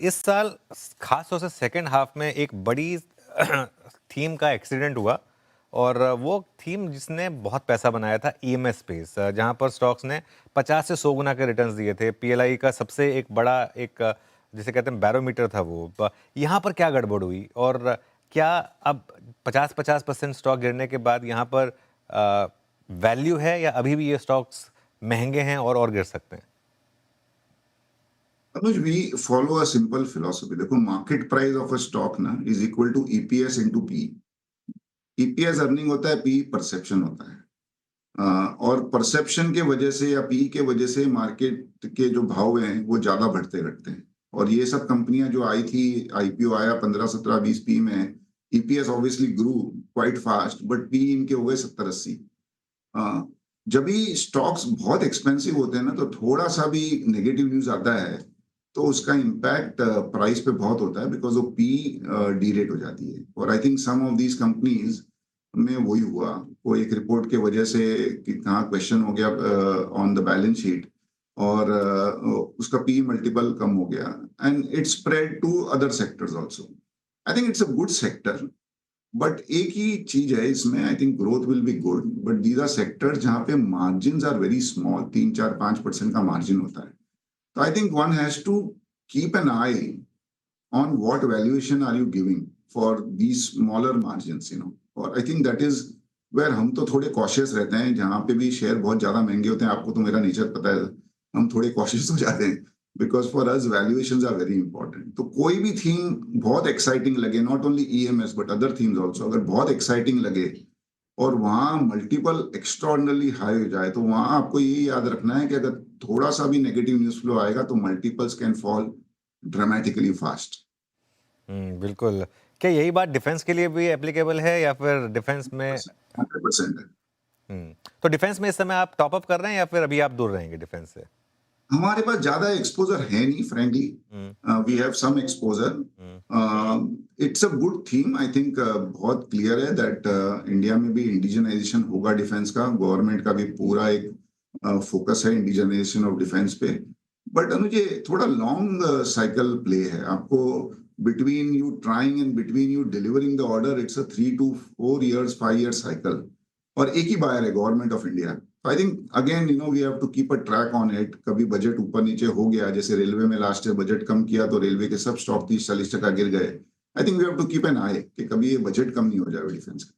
इस साल खास तौर से सेकंड हाफ में एक बड़ी थीम का एक्सीडेंट हुआ और वो थीम जिसने बहुत पैसा बनाया था ईएमएस स्पेस, जहां पर स्टॉक्स ने 50 से 100 गुना के रिटर्न्स दिए थे। पीएलआई का सबसे एक बड़ा जिसे कहते हैं बैरोमीटर था वो। यहाँ पर क्या गड़बड़ हुई और क्या अब 50-50% स्टॉक गिरने के बाद यहाँ पर वैल्यू है या अभी भी ये स्टॉक्स महंगे हैं और गिर सकते हैं? Anuj, we follow a simple philosophy. देखो, market price of a stock ना is equal to EPS into P. EPS earning होता है, पी परसेप्शन होता है। और परसेप्शन के वजह से या पी के वजह से मार्केट के जो भाव हैं वो ज्यादा बढ़ते घटते हैं। और ये सब कंपनियां जो आई थी, आईपीओ आया 15, 17, 20 पी में, EPS obviously grew quite fast, but P इनके हो गए 70-80। जब भी स्टॉक्स बहुत एक्सपेंसिव होते हैं ना, तो थोड़ा सा भी नेगेटिव न्यूज आता है तो उसका इम्पैक्ट प्राइस पे बहुत होता है, बिकॉज वो पी डी रेट हो जाती है। और I think some of these companies में वही हुआ। वो एक रिपोर्ट के वजह से कि कहाँ क्वेश्चन हो गया ऑन द बैलेंस शीट, और उसका पी मल्टीपल कम हो गया, and it spread to other sectors also. I think it's a good sector, but एक ही चीज है इसमें, I think growth will be good, but these are sectors जहाँ पे मार्जिन आर वेरी स्मॉल, 3, 4, 5% का मार्जिन होता है। तो I think one has to keep an eye on what valuation are you giving for these smaller margins, you know. और I think that is where हम तो थोड़े cautious रहते हैं, जहाँ पे भी शेयर बहुत ज्यादा महंगे होते हैं। आपको तो मेरा नेचर पता है, हम थोड़े cautious हो जाते हैं, because for us valuations are very important. तो कोई भी थीम बहुत exciting लगे, not only EMS but other themes also, अगर बहुत exciting लगे और वहाँ मल्टीपल एक्स्ट्रॉर्डिनरली हाई हो जाए, तो वहाँ आपको ये याद रखना है कि अगर थोड़ा सा भी नेगेटिव न्यूज फ्लो आएगा तो multiples can fall dramatically fast. बिल्कुल। क्या यही बात डिफेंस के लिए भी एप्लीकेबल है या फिर डिफेंस में 100% है। तो डिफेंस में इस समय आप टॉप अप कर रहे हैं या फिर अभी आप दूर रहेंगे डिफेंस से? हमारे पास ज्यादा एक्सपोजर है नहीं, frankly. We have some exposure. It's a good theme, I think. बहुत क्लियर है दैट इंडिया में भी इंडिजनाइजेशन होगा डिफेंस का। गवर्नमेंट का भी पूरा एक फोकस है इंडिजनाइजेशन ऑफ डिफेंस पे। बट अनुज, ये थोड़ा लॉन्ग साइकिल प्ले है। आपको between you trying and between you delivering the order, it's a 3 to 4 years, 5 year cycle. और एक ही बायर है, government of India. I think again, you know, we have to keep a track on it. कभी budget ऊपर नीचे हो गया, जैसे रेलवे में लास्ट ईयर बजट कम किया तो रेलवे के सब स्टॉक 30-40% गिर गए। I think we have to keep an eye कि कभी ये बजट कम नहीं हो जाए डिफेंस का।